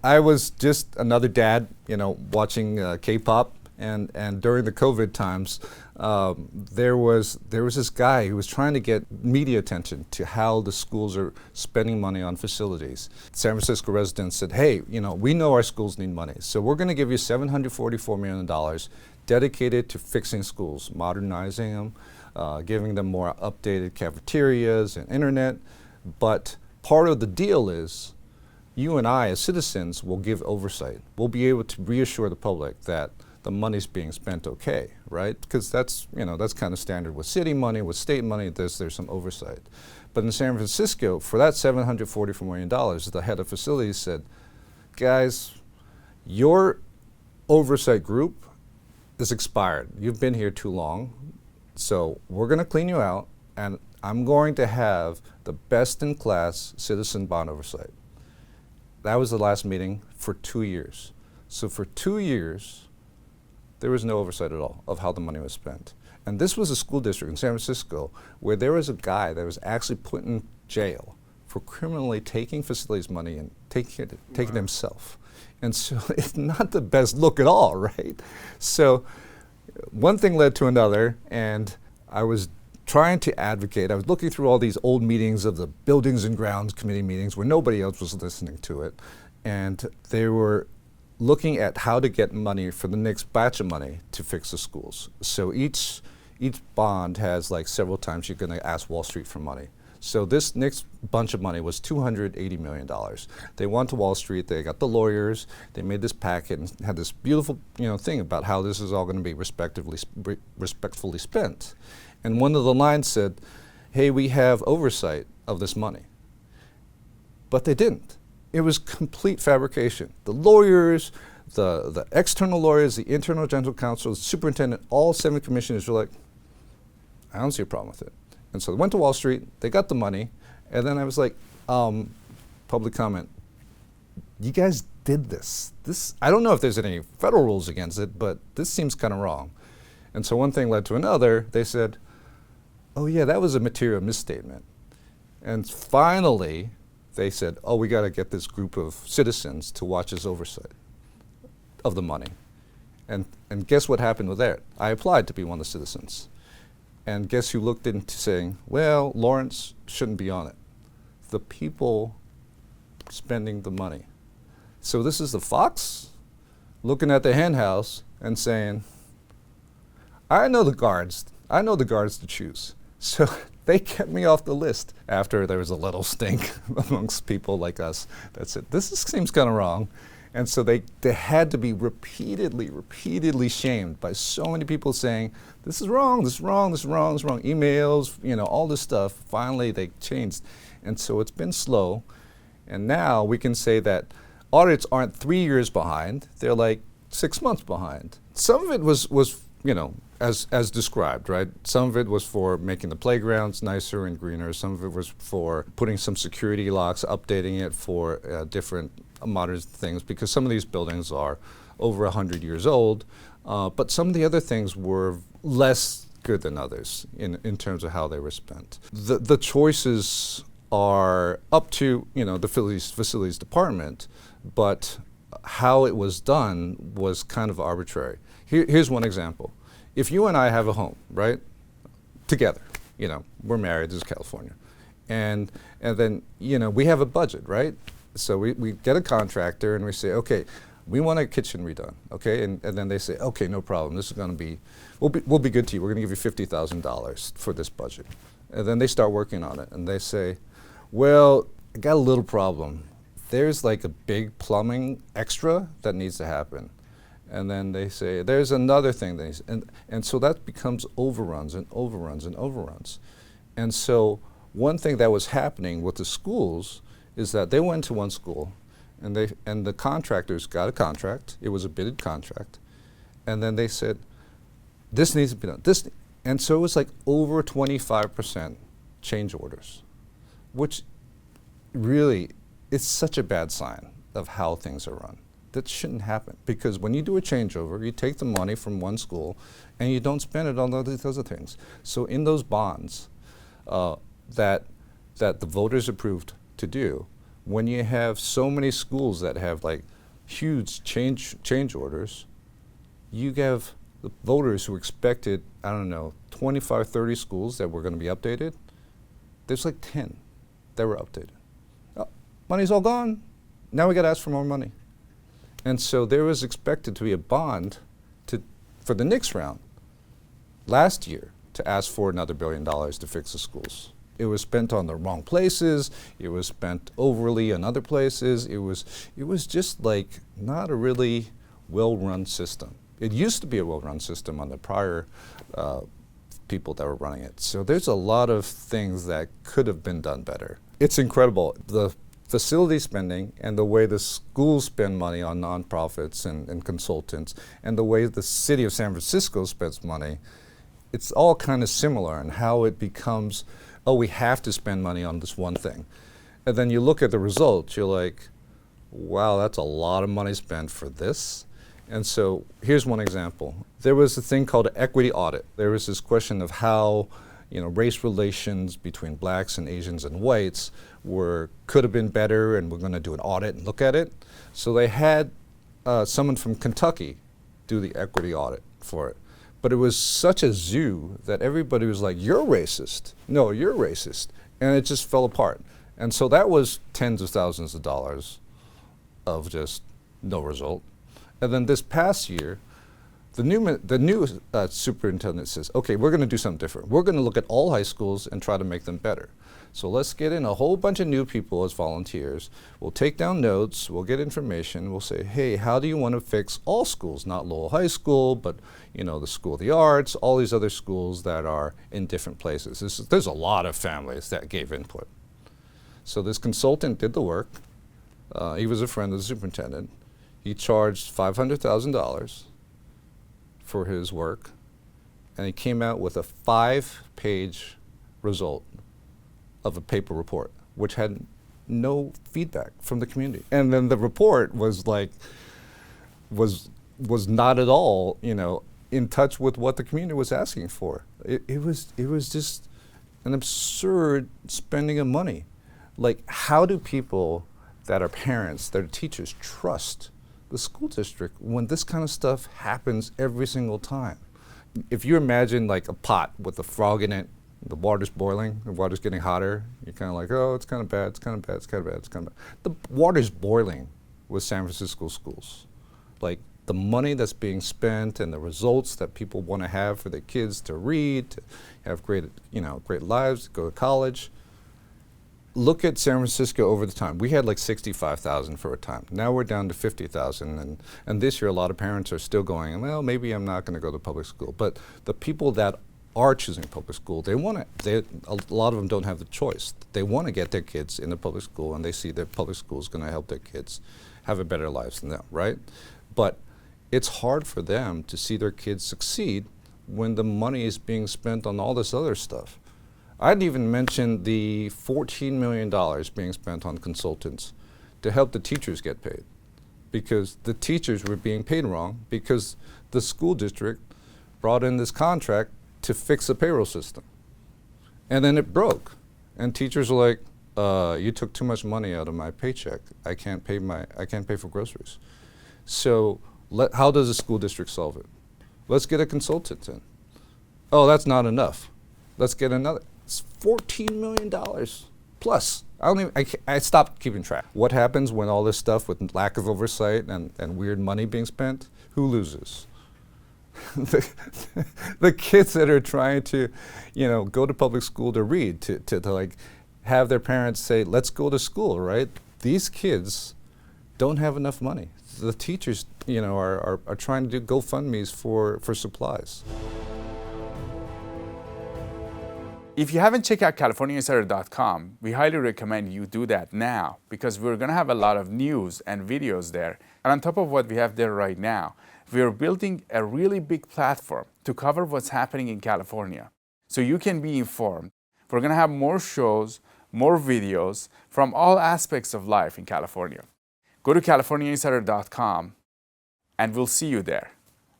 I was just another dad, watching K-pop, and during the COVID times, there was this guy who was trying to get media attention to how the schools are spending money on facilities. San Francisco residents said, "Hey, we know our schools need money, so we're going to give you $744 million dedicated to fixing schools, modernizing them, giving them more updated cafeterias and internet. But part of the deal is, you and I, as citizens, will give oversight. We'll be able to reassure the public that the money's being spent okay, right? Because that's kind of standard with city money, with state money. There's some oversight. But in San Francisco, for that $744 million, the head of facilities said, "Guys, your oversight group is expired. You've been here too long, so we're going to clean you out, and I'm going to have the best-in-class citizen bond oversight." That was the last meeting for 2 years. So for 2 years, there was no oversight at all of how the money was spent. And this was a school district in San Francisco where there was a guy that was actually put in jail for criminally taking facilities money and taking it himself. And so it's not the best look at all, right? So one thing led to another, and I was trying to advocate. I was looking through all these old meetings of the Buildings and Grounds Committee meetings where nobody else was listening to it. And they were looking at how to get money for the next batch of money to fix the schools. So each bond has like several times you're going to ask Wall Street for money. So this next bunch of money was $280 million. They went to Wall Street, they got the lawyers, they made this packet and had this beautiful thing about how this is all going to be respectfully spent. And one of the lines said, "Hey, we have oversight of this money." But they didn't. It was complete fabrication. The lawyers, the external lawyers, the internal general counsel, the superintendent, all 7 commissioners were like, "I don't see a problem with it." And so they went to Wall Street, they got the money, and then I was like, public comment, "You guys did this. I don't know if there's any federal rules against it, but this seems kind of wrong." And so one thing led to another. They said, "Oh yeah, that was a material misstatement." And finally, they said, "Oh, we got to get this group of citizens to watch this oversight of the money." And guess what happened with that? I applied to be one of the citizens. And guess who looked into saying, "Well, Laurence shouldn't be on it." The people spending the money. So this is the fox looking at the hen house and saying, I know the guards to choose. So they kept me off the list after there was a little stink amongst people like us that said, "This seems kind of wrong." And so they had to be repeatedly shamed by so many people saying, "This is wrong, this is wrong, this is wrong, this is wrong." Emails, all this stuff. Finally, they changed. And so it's been slow. And now we can say that audits aren't 3 years behind. They're like 6 months behind. Some of it was as described, right? Some of it was for making the playgrounds nicer and greener. Some of it was for putting some security locks, updating it for different modern things, because some of these buildings are over 100 years old. But some of the other things were less good than others in terms of how they were spent. The choices are up to the facilities department, but how it was done was kind of arbitrary. Here's one example. If you and I have a home, right, together, we're married, this is California, and then, we have a budget, right? So we get a contractor and we say, "Okay, we want a kitchen redone," okay? And then they say, "Okay, no problem, this is gonna be, we'll be good to you, we're gonna give you $50,000 for this budget." And then they start working on it and they say, "Well, I got a little problem. There's like a big plumbing extra that needs to happen." And then they say, "There's another thing that needs," and so that becomes overruns and overruns and overruns. And so one thing that was happening with the schools is that they went to one school and the contractors got a contract. It was a bidded contract. And then they said, "This needs to be done." And so it was like over 25% change orders, which really is such a bad sign of how things are run. That shouldn't happen, because when you do a changeover, you take the money from one school and you don't spend it on all these other things. So in those bonds that the voters approved to do, when you have so many schools that have like huge change orders, you have the voters who expected, I don't know, 25, 30 schools that were going to be updated. There's like 10 that were updated. Oh, money's all gone. Now we got to ask for more money. And so there was expected to be a bond for the next round last year to ask for another $1 billion to fix the schools. It was spent on the wrong places. It was spent overly on other places. It was just like not a really well-run system. It used to be a well-run system on the prior people that were running it. So there's a lot of things that could have been done better. It's incredible. The facility spending and the way the schools spend money on nonprofits and consultants and the way the city of San Francisco spends money, it's all kind of similar in how it becomes, oh, we have to spend money on this one thing. And then you look at the results, you're like, wow, that's a lot of money spent for this. And so here's one example. There was a thing called an equity audit. There was this question of how race relations between blacks and Asians and whites could have been better, and we're going to do an audit and look at it. So they had someone from Kentucky do the equity audit for it. But it was such a zoo that everybody was like, you're racist. No, you're racist. And it just fell apart. And so that was tens of thousands of dollars of just no result. And then this past year, the new superintendent says, okay, we're going to do something different. We're going to look at all high schools and try to make them better. So let's get in a whole bunch of new people as volunteers. We'll take down notes. We'll get information. We'll say, hey, how do you want to fix all schools? Not Lowell High School, but the School of the Arts, all these other schools that are in different places. There's a lot of families that gave input. So this consultant did the work. He was a friend of the superintendent. He charged $500,000 for his work, and he came out with a 5-page result of a paper report, which had no feedback from the community. And then the report was not at all, in touch with what the community was asking for. It was just an absurd spending of money. Like, how do people that are parents, that are teachers, trust the school district when this kind of stuff happens every single time? If you imagine like a pot with a frog in it, the water's boiling, the water's getting hotter, you're kind of like, oh, it's kind of bad, it's kind of bad, it's kind of bad, it's kind of bad. The water's boiling with San Francisco schools. Like, the money that's being spent and the results that people want to have for their kids to read, to have great lives, to go to college. Look at San Francisco over the time. We had like 65,000 for a time. Now we're down to 50,000, and this year a lot of parents are still going, well, maybe I'm not going to go to public school. But the people that are choosing public school, a lot of them don't have the choice. They want to get their kids into public school, and they see that public school is going to help their kids have a better lives than them, right? But it's hard for them to see their kids succeed when the money is being spent on all this other stuff. I'd even mention the $14 million being spent on consultants to help the teachers get paid, because the teachers were being paid wrong because the school district brought in this contract to fix the payroll system. And then it broke. And teachers are like, you took too much money out of my paycheck. I can't pay for groceries. So how does the school district solve it? Let's get a consultant in. Oh, that's not enough. Let's get another. It's $14 million plus. I stopped keeping track. What happens when all this stuff with lack of oversight and weird money being spent? Who loses? the kids that are trying to, go to public school to read, to like have their parents say, let's go to school, right? These kids don't have enough money. The teachers, are trying to do GoFundMes for supplies. If you haven't checked out CaliforniaInsider.com, we highly recommend you do that now, because we're going to have a lot of news and videos there. And on top of what we have there right now, we are building a really big platform to cover what's happening in California, so you can be informed. We're going to have more shows, more videos from all aspects of life in California. Go to CaliforniaInsider.com and we'll see you there.